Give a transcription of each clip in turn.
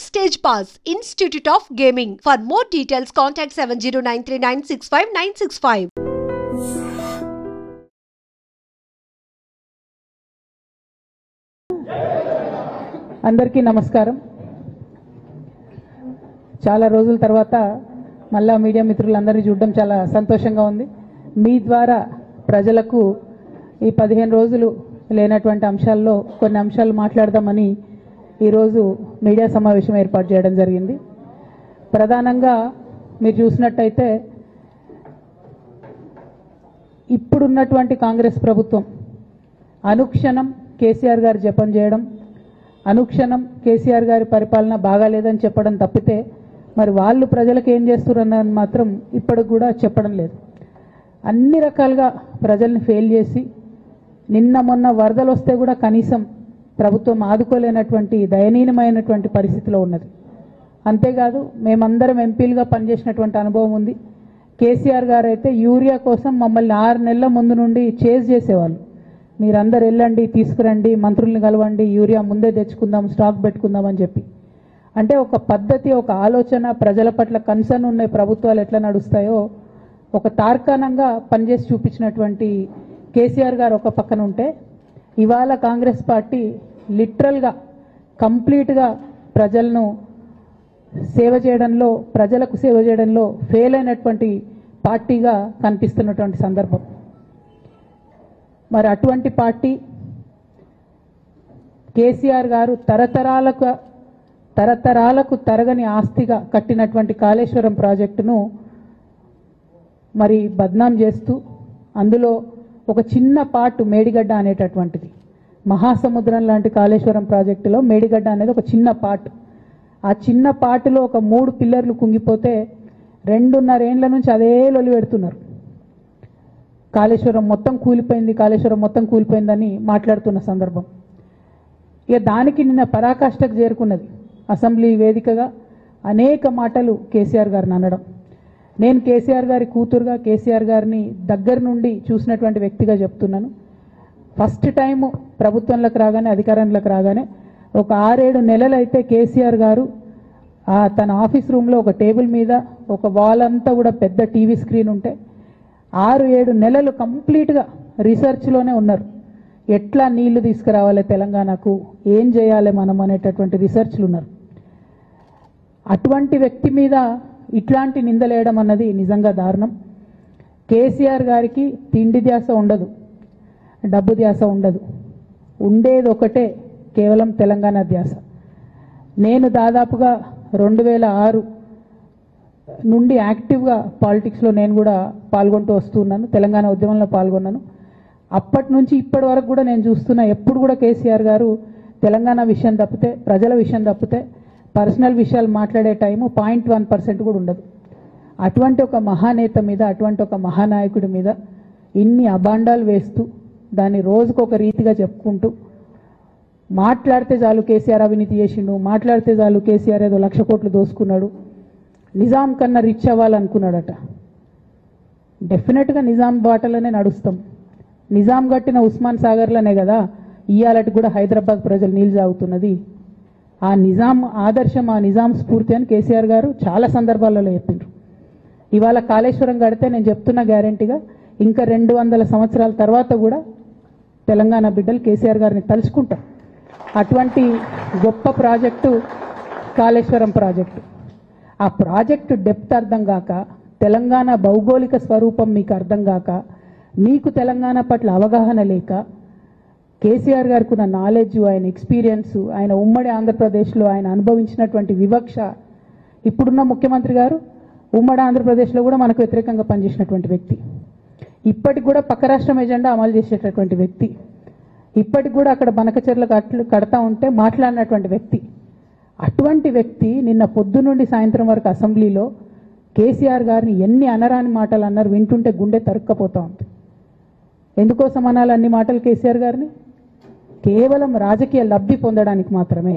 Backstage Pass, Institute of Gaming. For more details, contact 7093965965. అందరికీ నమస్కారం. చాలా రోజుల తర్వాత మళ్ళా మీడియా మిత్రులందరినీ చూడడం చాలా సంతోషంగా ఉంది. మీ ద్వారా ప్రజలకు ఈ 15 రోజులు లేనటువంటి అంశాల్లో కొన్ని అంశాలు మాట్లాడదామని ఈరోజు మీడియా సమావేశం ఏర్పాటు చేయడం జరిగింది. ప్రధానంగా మీరు చూసినట్టయితే ఇప్పుడున్నటువంటి కాంగ్రెస్ ప్రభుత్వం అనుక్షణం కేసీఆర్ గారు జపం చేయడం, అనుక్షణం కేసీఆర్ గారి పరిపాలన బాగాలేదని చెప్పడం తప్పితే మరి వాళ్ళు ప్రజలకు ఏం చేస్తున్నారని మాత్రం ఇప్పటికి కూడా చెప్పడం లేదు. అన్ని రకాలుగా ప్రజల్ని ఫెయిల్ చేసి నిన్న మొన్న వరదలు వస్తే కూడా కనీసం ప్రభుత్వం ఆదుకోలేనటువంటి దయనీయమైనటువంటి పరిస్థితిలో ఉన్నది. అంతేకాదు మేమందరం ఎంపీలుగా పనిచేసినటువంటి అనుభవం ఉంది. కేసీఆర్ గారు అయితే యూరియా కోసం మమ్మల్ని 6 నెలల ముందు నుండి చేజ్ చేసేవాళ్ళు. మీరందరూ వెళ్ళండి, తీసుకురండి, మంత్రుల్ని కలవండి, యూరియా ముందే తెచ్చుకుందాం, స్టాక్ పెట్టుకుందాం అని చెప్పి. అంటే ఒక పద్ధతి, ఒక ఆలోచన, ప్రజల పట్ల కన్సర్న్ ఉన్న ప్రభుత్వాలు ఎట్లా నడుస్తాయో ఒక తార్కాణంగా పనిచేసి చూపించినటువంటి కేసీఆర్ గారు ఒక పక్కన ఉంటే, ఇవాళ కాంగ్రెస్ పార్టీ లిటరల్గా కంప్లీట్గా ప్రజలను సేవ చేయడంలో, ప్రజలకు సేవ చేయడంలో ఫెయిల్ అయినటువంటి పార్టీగా కనిపిస్తున్నటువంటి సందర్భం. మరి అటువంటి పార్టీ కేసీఆర్ గారు తరతరాలకు తరగని ఆస్తిగా కట్టినటువంటి కాళేశ్వరం ప్రాజెక్టును మరి బద్నాం చేస్తూ, అందులో ఒక చిన్న పార్ట్ మేడిగడ్డ అనేటటువంటిది, మహాసముద్రం లాంటి కాళేశ్వరం ప్రాజెక్టులో మేడిగడ్డ అనేది ఒక చిన్న పార్ట్. ఆ చిన్న పార్టులో ఒక 3 పిల్లర్లు కుంగిపోతే 2.5 ఏండ్ల నుంచి అదే లొలి పెడుతున్నారు. కాళేశ్వరం మొత్తం కూలిపోయింది, కాళేశ్వరం మొత్తం కూలిపోయిందని మాట్లాడుతున్న సందర్భం. ఇక దానికి నిన్న పరాకాష్ఠకు చేరుకున్నది. అసెంబ్లీ వేదికగా అనేక మాటలు కేసీఆర్ గారిని అనడం. నేను కేసీఆర్ గారి కూతురుగా, కేసీఆర్ గారిని దగ్గర నుండి చూసినటువంటి వ్యక్తిగా చెప్తున్నాను. ఫస్ట్ టైము ప్రభుత్వంలోకి రాగానే, అధికారంలోకి రాగానే ఒక 6-7 నెలలు అయితే కేసీఆర్ గారు తన ఆఫీస్ రూమ్లో ఒక టేబుల్ మీద ఒక వాల్ అంతా కూడా పెద్ద టీవీ స్క్రీన్ ఉంటే 6-7 నెలలు కంప్లీట్గా రీసెర్చ్లోనే ఉన్నారు. ఎట్లా నీళ్లు తీసుకురావాలి తెలంగాణకు, ఏం చేయాలి మనం అనేటటువంటి రీసెర్చ్లు ఉన్నారు. అటువంటి వ్యక్తి మీద ఇట్లాంటి నిందలేయడం అన్నది నిజంగా దారుణం. కేసీఆర్ గారికి తిండి ధ్యాస ఉండదు, డబ్బు ధ్యాస ఉండదు, ఉండేది ఒకటే, కేవలం తెలంగాణ ధ్యాస. నేను దాదాపుగా 2006 నుండి యాక్టివ్గా పాలిటిక్స్లో నేను కూడా పాల్గొంటూ వస్తున్నాను. తెలంగాణ ఉద్యమంలో పాల్గొన్నాను. అప్పటి నుంచి ఇప్పటి వరకు కూడా నేను చూస్తున్నా, ఎప్పుడు కూడా కేసీఆర్ గారు తెలంగాణ విషయం తప్పితే, ప్రజల విషయం తప్పితే పర్సనల్ విషయాలు మాట్లాడే టైము 0.1% కూడా ఉండదు. అటువంటి ఒక మహానేత మీద, అటువంటి ఒక మహానాయకుడి మీద ఇన్ని అబాండాలు వేస్తూ, దాన్ని రోజుకొక రీతిగా చెప్పుకుంటూ, మాట్లాడితే చాలు కేసీఆర్ అవినీతి చేసిండు, మాట్లాడితే చాలు కేసీఆర్ ఏదో 1,00,000 కోట్లు దోసుకున్నాడు, నిజాం కన్నా రిచ్ అవ్వాలనుకున్నాడట. డెఫినెట్గా నిజాం బాటలోనే నడుస్తాం. నిజాం కట్టిన ఉస్మాన్ సాగర్లోనే కదా ఇయ్యాలటి కూడా హైదరాబాద్ ప్రజలు నీళ్ళు తాగుతున్నది. ఆ నిజాం ఆదర్శం, ఆ నిజాం స్ఫూర్తి అని కేసీఆర్ గారు చాలా సందర్భాలలో చెప్పిండ్రు. ఇవాళ కాళేశ్వరం కడితే నేను చెప్తున్నా గ్యారంటీగా ఇంకా 200 సంవత్సరాల తర్వాత కూడా తెలంగాణ బిడ్డలు కేసీఆర్ గారిని తలుచుకుంటారు. అటువంటి గొప్ప ప్రాజెక్టు కాళేశ్వరం ప్రాజెక్టు. ఆ ప్రాజెక్టు డెప్త్ అర్థం కాక, తెలంగాణ భౌగోళిక స్వరూపం మీకు అర్థం కాక, మీకు తెలంగాణ పట్ల అవగాహన లేక, కేసీఆర్ గారికి ఉన్న నాలెడ్జ్, ఆయన ఎక్స్పీరియన్స్, ఆయన ఉమ్మడి ఆంధ్రప్రదేశ్లో ఆయన అనుభవించినటువంటి వివక్ష, ఇప్పుడున్న ముఖ్యమంత్రి గారు ఉమ్మడి ఆంధ్రప్రదేశ్లో కూడా మనకు వ్యతిరేకంగా పనిచేసినటువంటి వ్యక్తి, ఇప్పటికి కూడా పక్క రాష్ట్రం ఎజెండా అమలు చేసేటటువంటి వ్యక్తి, ఇప్పటికి కూడా అక్కడ బనకచెర్ల కడతా ఉంటే మాట్లాడినటువంటి వ్యక్తి. అటువంటి వ్యక్తి నిన్న పొద్దు నుండి సాయంత్రం వరకు అసెంబ్లీలో కేసీఆర్ గారిని ఎన్ని అనరాని మాటలు అన్నారు, వింటుంటే గుండె తరుక్కపోతా ఉంది. ఎందుకోసం అనాలి అన్ని మాటలు కేసీఆర్ గారిని? కేవలం రాజకీయ లబ్ధి పొందడానికి మాత్రమే,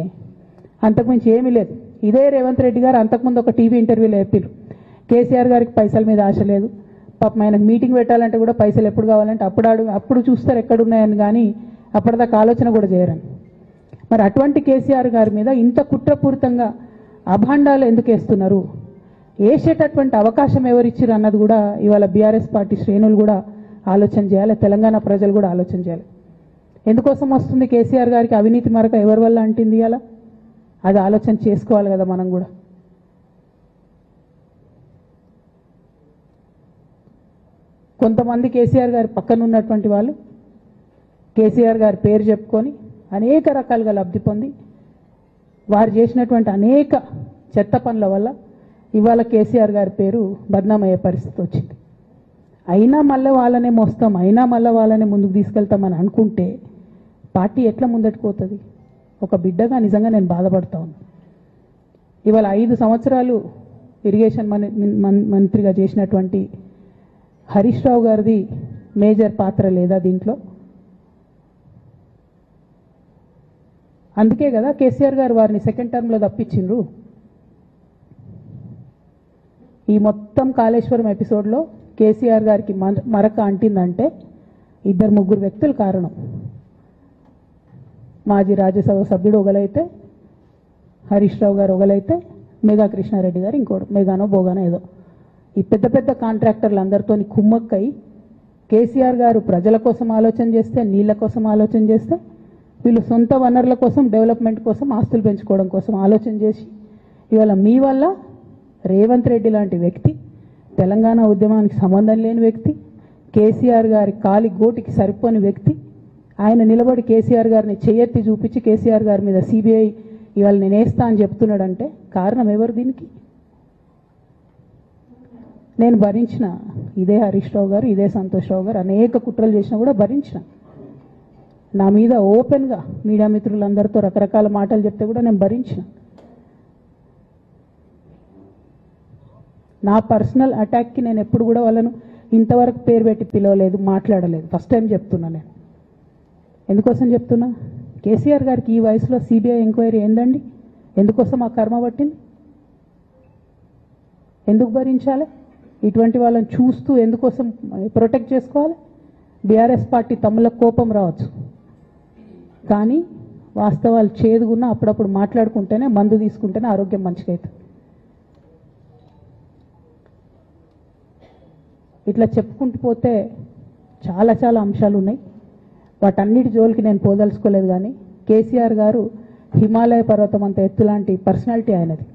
అంతకుమించి ఏమీ లేదు. ఇదే రేవంత్ రెడ్డి గారు అంతకుముందు ఒక టీవీ ఇంటర్వ్యూలో చెప్పారు, కేసీఆర్ గారికి పైసల మీద ఆశ లేదు, పాపం ఆయనకు మీటింగ్ పెట్టాలంటే కూడా పైసలు ఎప్పుడు కావాలంటే అప్పుడు చూస్తారు ఎక్కడున్నాయని, కానీ అప్పటిదాకా ఆలోచన కూడా చేయరని. మరి అటువంటి కేసీఆర్ గారి మీద ఇంత కుట్రపూరితంగా అభాండాలు ఎందుకు వేస్తున్నారు, వేసేటటువంటి అవకాశం ఎవరిచ్చారు అన్నది కూడా ఇవాళ బీఆర్ఎస్ పార్టీ శ్రేణులు కూడా ఆలోచన చేయాలి, తెలంగాణ ప్రజలు కూడా ఆలోచన చేయాలి. ఎందుకోసం వస్తుంది కేసీఆర్ గారికి అవినీతి మరక ఎవరి వల్ల అంటింది అలా, అది ఆలోచన చేసుకోవాలి కదా మనం కూడా. కొంతమంది కేసీఆర్ గారి పక్కన ఉన్నటువంటి వాళ్ళు కేసీఆర్ గారి పేరు చెప్పుకొని అనేక రకాలుగా లబ్ధి పొంది వారు చేసినటువంటి అనేక చెత్త పనుల వల్ల ఇవాళ కేసీఆర్ గారి పేరు బద్నామయ్యే పరిస్థితి వచ్చింది. అయినా మళ్ళీ వాళ్ళనే మోస్తాం, అయినా మళ్ళీ వాళ్ళనే ముందుకు తీసుకెళ్తామని అనుకుంటే పార్టీ ఎట్లా ముందటికి పోతుంది? ఒక బిడ్డగా నిజంగా నేను బాధపడతా ఉన్నాను. ఇవాళ 5 సంవత్సరాలు ఇరిగేషన్ మంత్రిగా చేసినటువంటి హరీష్ రావు గారిది మేజర్ పాత్ర లేదా దీంట్లో? అందుకే కదా కేసీఆర్ గారు వారిని సెకండ్ టర్మ్లో తప్పించిండ్రు. ఈ మొత్తం కాళేశ్వరం ఎపిసోడ్లో కేసీఆర్ గారికి మరక అంటిందంటే 2-3 వ్యక్తులు కారణం. మాజీ రాజ్యసభ సభ్యుడు ఒకలైతే, హరీష్ రావు గారు ఒకలైతే, మేఘా కృష్ణారెడ్డి గారు ఇంకోడు, మేఘానో బోగానో ఏదో. ఈ పెద్ద పెద్ద కాంట్రాక్టర్లు అందరితో కుమ్మక్కై కేసీఆర్ గారు ప్రజల కోసం ఆలోచన చేస్తే, నీళ్ల కోసం ఆలోచన చేస్తే, వీళ్ళు సొంత వనరుల కోసం, డెవలప్మెంట్ కోసం, ఆస్తులు పెంచుకోవడం కోసం ఆలోచన చేసి ఇవాళ మీ వల్ల రేవంత్ రెడ్డి లాంటి వ్యక్తి, తెలంగాణ ఉద్యమానికి సంబంధం లేని వ్యక్తి, కేసీఆర్ గారి కాలి గోటికి సరిపోని వ్యక్తి, ఆయన నిలబడి కేసీఆర్ గారిని చెయ్యెత్తి చూపించి కేసీఆర్ గారి మీద సిబిఐ ఇవాళ నేను వేస్తా అని చెప్తున్నాడంటే కారణం ఎవరు దీనికి? నేను భరించిన, ఇదే హరీష్ రావు గారు, ఇదే సంతోష్ రావు గారు అనేక కుట్రలు చేసినా కూడా భరించిన. నా మీద ఓపెన్గా మీడియా మిత్రులందరితో రకరకాల మాటలు చెప్తే కూడా నేను భరించిన. నా పర్సనల్ అటాక్కి నేను ఎప్పుడు కూడా వాళ్ళను ఇంతవరకు పేరు పెట్టి పిలవలేదు, మాట్లాడలేదు. ఫస్ట్ టైం చెప్తున్నా నేను. ఎందుకోసం చెప్తున్నా? కేసీఆర్ గారికి ఈ వయసులో సిబిఐ ఎంక్వైరీ ఏందండి? ఎందుకోసం ఆ కర్మ పట్టింది? ఎందుకు భరించాలి? ఇటువంటి వాళ్ళని చూస్తూ ఎందుకోసం ప్రొటెక్ట్ చేసుకోవాలి? బీఆర్ఎస్ పార్టీ తమ్ముల కోపం రావచ్చు, కానీ వాస్తవాలు చేదుగున్నా అప్పుడప్పుడు మాట్లాడుకుంటేనే, మందు తీసుకుంటేనే ఆరోగ్యం మంచిగా అవుతుంది. ఇట్లా చెప్పుకుంటూ పోతే చాలా చాలా అంశాలు ఉన్నాయి. వాటన్నిటి జోలికి నేను పోదలుచుకోలేదు. కానీ కేసీఆర్ గారు హిమాలయ పర్వతం అంత ఎత్తులాంటి పర్సనాలిటీ ఆయనది.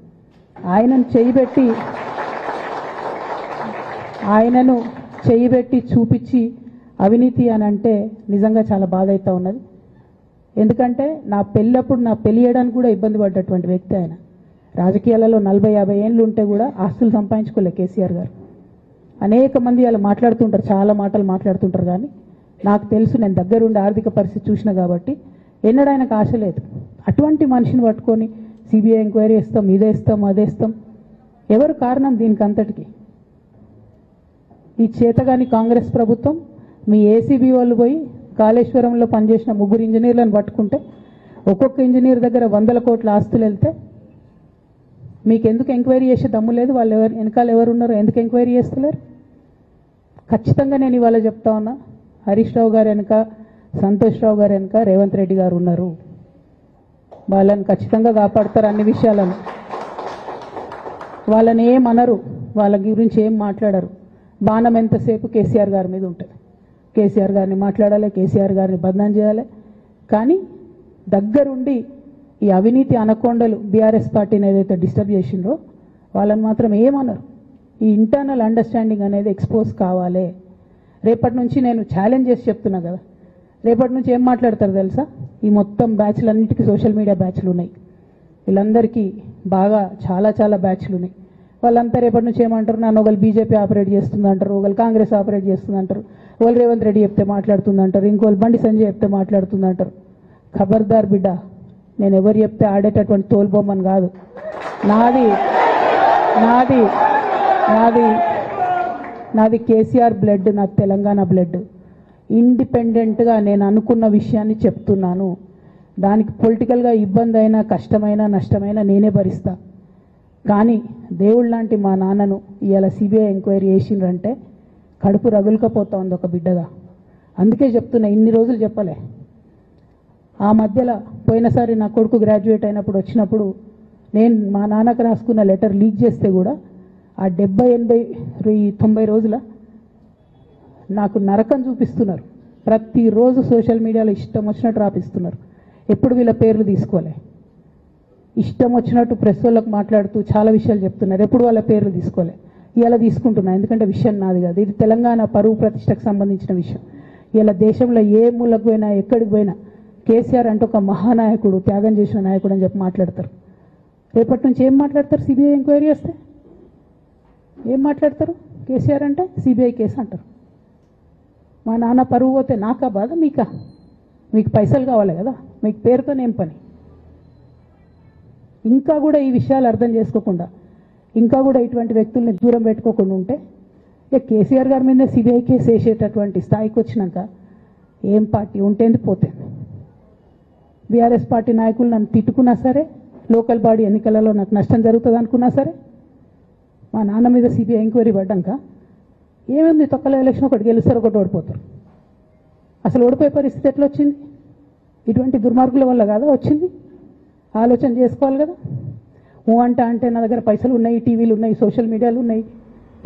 ఆయనను చేయబెట్టి చూపించి అవినీతి అని అంటే నిజంగా చాలా బాధ అవుతా ఉన్నది. ఎందుకంటే నా పెళ్ళప్పుడు నా పెళ్లి చేయడానికి కూడా ఇబ్బంది పడ్డటువంటి వ్యక్తి ఆయన. రాజకీయాలలో 40-50 ఏళ్ళు ఉంటే కూడా ఆస్తులు సంపాదించుకోలే కేసీఆర్ గారు. అనేక మంది వాళ్ళు మాట్లాడుతుంటారు, చాలా మాటలు మాట్లాడుతుంటారు, కానీ నాకు తెలుసు, నేను దగ్గరుండి ఆర్థిక పరిస్థితి చూసిన కాబట్టి ఎన్నడూ ఆయనకు ఆశ లేదు. అటువంటి మనిషిని పట్టుకొని సిబిఐ ఎంక్వైరీ ఇస్తాం, ఇదేస్తాం, అదేస్తాం. ఎవరు కారణం దీనికి అంతటికి? ఈ చేతగాని కాంగ్రెస్ ప్రభుత్వం మీ ఏసీబీ వాళ్ళు పోయి కాళేశ్వరంలో పనిచేసిన 3 ఇంజనీర్లను పట్టుకుంటే ఒక్కొక్క ఇంజనీర్ దగ్గర 100 కోట్ల ఆస్తులు వెళ్తే మీకు ఎందుకు ఎంక్వైరీ చేసే దమ్ము లేదు? వాళ్ళు వెనకాల ఎవరున్నారో ఎందుకు ఎంక్వైరీ చేస్తలేరు? ఖచ్చితంగా నేను ఇవాళ చెప్తా ఉన్నా, హరీష్ రావు గారు వెనక, సంతోష్ రావు గారు వెనక రేవంత్ రెడ్డి గారు ఉన్నారు. వాళ్ళని ఖచ్చితంగా కాపాడతారు అన్ని విషయాలను. వాళ్ళని ఏమనరు, వాళ్ళ గురించి ఏం మాట్లాడరు. బాణం ఎంతసేపు కేసీఆర్ గారి మీద ఉంటుంది. కేసీఆర్ గారిని మాట్లాడాలి, కేసీఆర్ గారిని బదనాం చేయాలి. కానీ దగ్గరుండి ఈ అవినీతి అనకొండలు బీఆర్ఎస్ పార్టీని ఏదైతే డిస్టర్బ్ చేసిండ్రో వాళ్ళని మాత్రం ఏమన్నారు. ఈ ఇంటర్నల్ అండర్స్టాండింగ్ అనేది ఎక్స్పోజ్ కావాలి. రేపటి నుంచి నేను ఛాలెంజ్ చేసి చెప్తున్నా కదా, రేపటి నుంచి ఏం మాట్లాడతారు తెలుసా? ఈ మొత్తం బ్యాచ్లన్నిటికీ సోషల్ మీడియా బ్యాచ్లు ఉన్నాయి. వీళ్ళందరికీ బాగా చాలా చాలా బ్యాచ్లు ఉన్నాయి. వాళ్ళంతా రేపటి నుంచి ఏమంటారు? నన్ను ఒకళ్ళు బీజేపీ ఆపరేట్ చేస్తుందంటారు, ఒకళ్ళు కాంగ్రెస్ ఆపరేట్ చేస్తుందంటారు, ఒకళ్ళు రేవంత్ రెడ్డి చెప్తే మాట్లాడుతుందంటారు, ఇంకోళ్ళు బండి సంజయ్ చెప్తే మాట్లాడుతుందంటారు. ఖబర్దార్ బిడ్డ, నేను ఎవరు చెప్తే ఆడేటటువంటి తోలుబొమ్మని కాదు. నాది నాది నాది నాది కేసీఆర్ బ్లడ్, నాది తెలంగాణ బ్లడ్. ఇండిపెండెంట్గా నేను అనుకున్న విషయాన్ని చెప్తున్నాను. దానికి పొలిటికల్గా ఇబ్బంది అయినా, కష్టమైనా, నష్టమైనా నేనే భరిస్తా. కానీ దేవుళ్ళ లాంటి మా నాన్నను ఇవాళ సిబిఐ ఎంక్వైరీ చేసిండ్రంటే కడుపు రగులుకపోతా ఉంది ఒక బిడ్డగా. అందుకే చెప్తున్నా, ఇన్ని రోజులు చెప్పలే. ఆ మధ్యలో పోయినసారి నా కొడుకు గ్రాడ్యుయేట్ అయినప్పుడు వచ్చినప్పుడు నేను మా నాన్నకు రాసుకున్న లెటర్ లీక్ చేస్తే కూడా ఆ 70, 80, 90 రోజుల నాకు నరకం చూపిస్తున్నారు. ప్రతిరోజు సోషల్ మీడియాలో ఇష్టం వచ్చినట్టు రాపిస్తున్నారు. ఎప్పుడు వీళ్ళ పేర్లు తీసుకోలే, ఇష్టం వచ్చినట్టు ప్రెస్ వాళ్ళకు మాట్లాడుతూ చాలా విషయాలు చెప్తున్నారు. ఎప్పుడు వాళ్ళ పేర్లు తీసుకోలే. ఇలా తీసుకుంటున్నా, ఎందుకంటే విషయం నాది కాదు, ఇది తెలంగాణ పరువు ప్రతిష్టకు సంబంధించిన విషయం. ఇలా దేశంలో ఏ మూలకు పోయినా ఎక్కడికి పోయినా కేసీఆర్ అంటే ఒక మహానాయకుడు, త్యాగం చేసిన నాయకుడు అని చెప్పి మాట్లాడతారు. రేపటి నుంచి ఏం మాట్లాడతారు? సిబిఐ ఎంక్వైరీ చేస్తే ఏం మాట్లాడతారు? కేసీఆర్ అంటే సిబిఐ కేసు అంటారు. మా నాన్న పరువు పోతే నాకా బాధ, మీకా? మీకు పైసలు కావాలి కదా, మీకు పేరుతోనేం పని? ఇంకా కూడా ఈ విషయాలు అర్థం చేసుకోకుండా, ఇంకా కూడా ఇటువంటి వ్యక్తుల్ని దూరం పెట్టుకోకుండా ఉంటే కేసీఆర్ గారి మీద సిబిఐ కేసు వేసేటటువంటి స్థాయికి వచ్చినాక ఏం పార్టీ ఉంటేంది పోతే. బీఆర్ఎస్ పార్టీ నాయకులు నన్ను తిట్టుకున్నా సరే, లోకల్ బాడీ ఎన్నికలలో నాకు నష్టం జరుగుతుంది అనుకున్నా సరే, మా నాన్న మీద సిబిఐ ఎంక్వైరీ పడ్డాక ఏముంది, తొక్కల ఎలక్షన్ ఒకటి గెలుస్తారు, ఒకటి ఓడిపోతారు. అసలు ఓడిపోయే పరిస్థితి ఎట్లా వచ్చింది? ఇటువంటి దుర్మార్గుల వల్ల కాదా వచ్చింది? ఆలోచన చేసుకోవాలి కదా. అంటే నా దగ్గర పైసలు ఉన్నాయి, టీవీలు ఉన్నాయి, సోషల్ మీడియాలు ఉన్నాయి,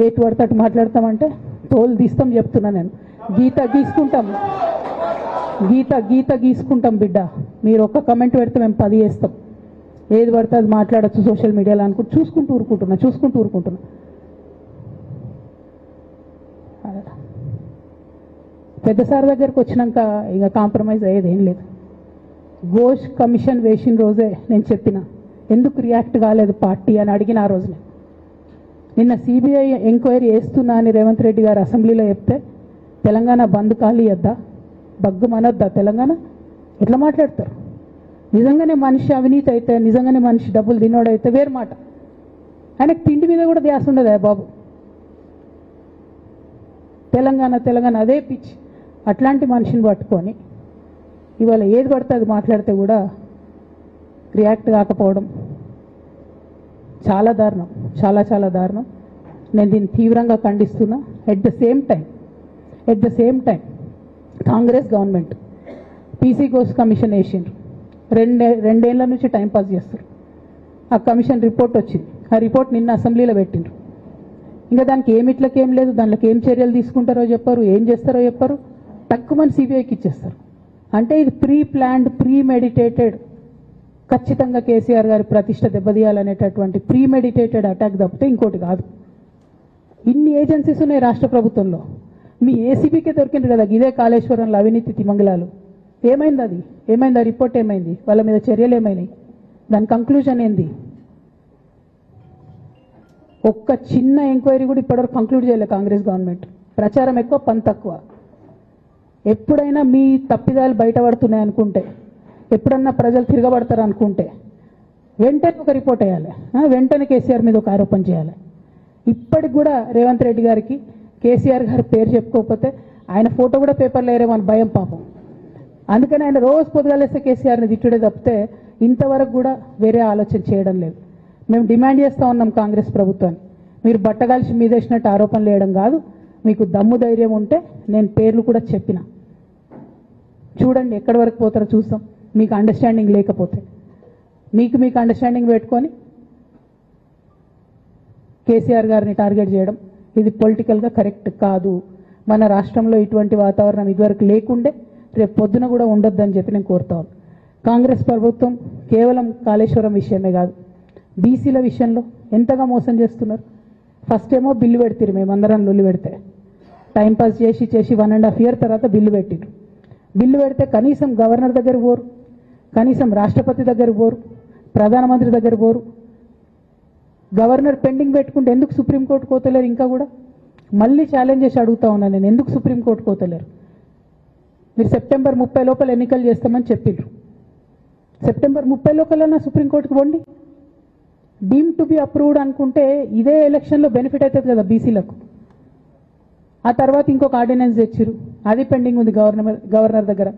ఏటు పడితే అటు మాట్లాడతామంటే తోలు తీస్తాం చెప్తున్నా నేను. గీత గీసుకుంటాం బిడ్డ. మీరు ఒక్క కమెంట్ పెడితే మేము 10 చేస్తాం. ఏది పడితే అది మాట్లాడచ్చు సోషల్ మీడియాలో అనుకుంటూ చూసుకుంటూ ఊరుకుంటున్నా. పెద్ద సార్ దగ్గరకు వచ్చినాక ఇక కాంప్రమైజ్ అయ్యేది ఏం లేదు. ఘోష్ కమిషన్ వేసిన రోజే నేను చెప్పిన, ఎందుకు రియాక్ట్ కాలేదు పార్టీ అని అడిగిన ఆ రోజునే. నిన్న సిబిఐ ఎంక్వైరీ వేస్తున్నా అని రేవంత్ రెడ్డి గారు అసెంబ్లీలో చెప్తే తెలంగాణ బంద్ కాలియద్దా, బగ్గు మనొద్దా తెలంగాణ? ఎట్లా మాట్లాడతారు? నిజంగానే మనిషి అవినీతి అయితే, నిజంగానే మనిషి డబ్బులు తినోడైతే వేరు మాట. ఆయనకు తిండి మీద కూడా ధ్యాస ఉండదా బాబు? తెలంగాణ అదే పిచ్చి. అట్లాంటి మనిషిని పట్టుకొని ఇవాళ ఏది పడితే అది మాట్లాడితే కూడా రియాక్ట్ కాకపోవడం చాలా దారుణం, చాలా దారుణం. నేను దీన్ని తీవ్రంగా ఖండిస్తున్నా. At the same time Congress government PC Ghosh commission వేసిండ్రు. రెండేళ్ల నుంచి టైంపాస్ చేస్తారు. ఆ కమిషన్ రిపోర్ట్ వచ్చింది. ఆ రిపోర్ట్ నిన్న అసెంబ్లీలో పెట్టిండ్రు. ఇంకా దానికి ఏం లేదు, దాంట్లోకి ఏం చర్యలు తీసుకుంటారో చెప్పారు, ఏం చేస్తారో చెప్పారు, తక్కువ మంది సిబిఐకి ఇచ్చేస్తారు. అంటే ఇది ప్రీ ప్లాన్డ్, ప్రీ మెడిటేటెడ్, ఖచ్చితంగా కేసీఆర్ గారి ప్రతిష్ట దెబ్బతీయాలనేటటువంటి ప్రీ మెడిటేటెడ్ అటాక్ తప్పితే ఇంకోటి కాదు. ఇన్ని ఏజెన్సీస్ ఉన్నాయి రాష్ట్ర ప్రభుత్వంలో. మీ ఏసీబీకే దొరికింది కదా ఇదే కాళేశ్వరంలో అవినీతి తిమంగళాలు. ఏమైంది అది? ఏమైంది? ఆ రిపోర్ట్ ఏమైంది? వాళ్ళ మీద చర్యలు ఏమైనాయి? దాని కంక్లూజన్ ఏంది? ఒక్క చిన్న ఎంక్వైరీ కూడా ఇప్పటివరకు కంక్లూడ్ చేయలేదు కాంగ్రెస్ గవర్నమెంట్. ప్రచారం ఎక్కువ, పని తక్కువ. ఎప్పుడైనా మీ తప్పిదాలు బయటపడుతున్నాయి అనుకుంటే, ఎప్పుడన్నా ప్రజలు తిరగబడతారు అనుకుంటే వెంటనే ఒక రిపోర్ట్ వేయాలి, వెంటనే కేసీఆర్ మీద ఒక ఆరోపణ చేయాలి. ఇప్పటికి కూడా రేవంత్ రెడ్డి గారికి కేసీఆర్ గారి పేరు చెప్పుకోకపోతే ఆయన ఫోటో కూడా పేపర్లో వేరేమని భయం పాపం. అందుకని ఆయన రోజు పొద్దుగాలేస్తే కేసీఆర్ని తిట్టుడే తప్పితే ఇంతవరకు కూడా వేరే ఆలోచన చేయడం లేదు. మేము డిమాండ్ చేస్తూ ఉన్నాం కాంగ్రెస్ ప్రభుత్వాన్ని, మీరు బట్టగాల్చి మీదేసినట్టు ఆరోపణలు వేయడం కాదు, మీకు దమ్ము ధైర్యం ఉంటే నేను పేర్లు కూడా చెప్పిన, చూడండి ఎక్కడి వరకు పోతారో చూస్తాం. మీకు అండర్స్టాండింగ్ లేకపోతే మీకు అండర్స్టాండింగ్ పెట్టుకొని కేసీఆర్ గారిని టార్గెట్ చేయడం ఇది పొలిటికల్గా కరెక్ట్ కాదు. మన రాష్ట్రంలో ఇటువంటి వాతావరణం ఇదివరకు లేకుండే, రేపు పొద్దున కూడా ఉండొద్దని చెప్పి నేను కోరుతాను. కాంగ్రెస్ ప్రభుత్వం కేవలం కాళేశ్వరం విషయమే కాదు, బీసీల విషయంలో ఎంతగా మోసం చేస్తున్నారు. ఫస్ట్ ఏమో బిల్లు పెడతారు, మేమందరం లొల్లి పెడితే టైంపాస్ చేసి 1.5 year తర్వాత బిల్లు పెట్టిరు. బిల్లు పెడితే కనీసం గవర్నర్ దగ్గర పోరు, కనీసం రాష్ట్రపతి దగ్గర పోరు, ప్రధానమంత్రి దగ్గర పోరు. గవర్నర్ పెండింగ్ పెట్టుకుంటే ఎందుకు సుప్రీంకోర్టు కోతలేరు? ఇంకా కూడా మళ్ళీ ఛాలెంజ్ చేసి అడుగుతా ఉన్నాను నేను, ఎందుకు సుప్రీంకోర్టు కోతలేరు? మీరు సెప్టెంబర్ 30 లోపల ఎన్నికలు చేస్తామని చెప్పిండ్రు. సెప్టెంబర్ 30 లోపలన్నా సుప్రీంకోర్టుకు పోండి. డీమ్ టు బి అప్రూవ్డ్ అనుకుంటే ఇదే ఎలక్షన్లో బెనిఫిట్ అవుతుంది కదా బీసీలకు. ఆ తర్వాత ఇంకొక ఆర్డినెన్స్ తెచ్చిరు, అది పెండింగ్ ఉంది గవర్నర్ దగ్గర.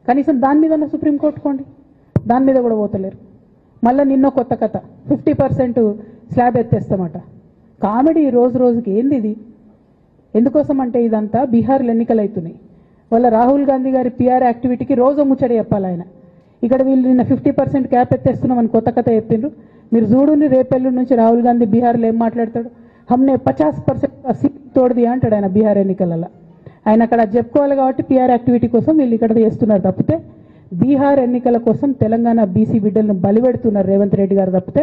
కనీసం దాని మీద సుప్రీంకోర్టు కోండి, దాని మీద కూడా పోతలేరు. మళ్ళీ నిన్న కొత్త కథ, 50% స్లాబ్ ఎత్తేస్తామట. కామెడీ రోజు రోజుకి. ఏంది ఇది? ఎందుకోసం అంటే ఇదంతా బీహార్లో ఎన్నికలు అవుతున్నాయి. వాళ్ళ రాహుల్ గాంధీ గారి పిఆర్ యాక్టివిటీకి రోజు ముచ్చడి చెప్పాలి ఆయన. ఇక్కడ వీళ్ళు నిన్న 50% క్యాప్ ఎత్తేస్తున్నామని కొత్త కథ చెప్పిండ్రు. మీరు చూడుని రేపెల్లుండి నుంచి రాహుల్ గాంధీ బీహార్లో ఏం మాట్లాడతాడు, హమ్నే 50% సీట్ తోడది అంటాడు ఆయన బీహార్ ఎన్నికలలో. ఆయన అక్కడ చెప్పుకోవాలి కాబట్టి పీఆర్ యాక్టివిటీ కోసం వీళ్ళు ఇక్కడ చేస్తున్నారు తప్పితే బీహార్ ఎన్నికల కోసం తెలంగాణ బీసీ బిడ్డలను బలిపెడుతున్నారు రేవంత్ రెడ్డి గారు తప్పితే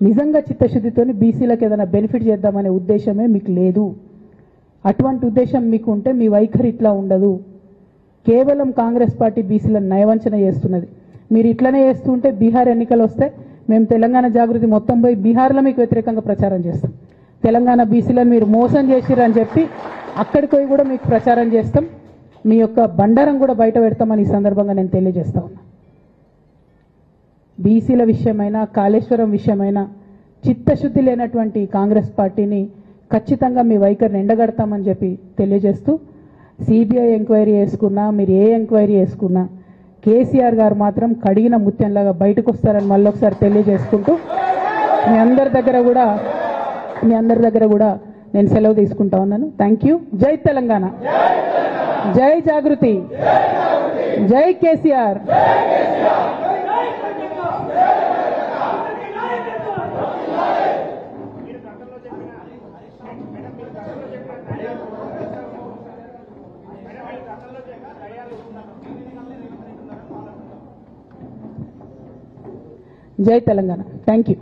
నిజంగా చిత్తశుద్ధితోని బీసీలకు ఏదైనా బెనిఫిట్ చేద్దామనే ఉద్దేశమే మీకు లేదు. అటువంటి ఉద్దేశం మీకు ఉంటే మీ వైఖరి ఇట్లా ఉండదు. కేవలం కాంగ్రెస్ పార్టీ బీసీలను నయవంచన చేస్తున్నది. మీరు ఇట్లనే చేస్తుంటే బీహార్ ఎన్నికలు వస్తే మేము తెలంగాణ జాగృతి మొత్తం పోయి బీహార్లో మీకు వ్యతిరేకంగా ప్రచారం చేస్తాం. తెలంగాణ బీసీలను మీరు మోసం చేసిరని చెప్పి అక్కడికి పోయి కూడా మీకు ప్రచారం చేస్తాం. మీ యొక్క బండారం కూడా బయట పెడతామని ఈ సందర్భంగా నేను తెలియజేస్తా ఉన్నా. బీసీల విషయమైనా కాళేశ్వరం విషయమైనా చిత్తశుద్ధి లేనటువంటి కాంగ్రెస్ పార్టీని ఖచ్చితంగా మీ వైఖరిని ఎండగడతామని చెప్పి తెలియజేస్తూ సిబిఐ ఎంక్వైరీ చేసుకున్నా మీరు ఏ ఎంక్వైరీ చేసుకున్నా కేసీఆర్ గారు మాత్రం కడిగిన ముత్యంలాగా బయటకు వస్తారని మళ్ళొకసారి తెలియజేసుకుంటూ మీ అందరి దగ్గర కూడా నేను సెలవు తీసుకుంటా ఉన్నాను. Thank you. జై తెలంగాణ, జై జాగృతి, జై కేసీఆర్. జై తెలంగాణ. Thank you.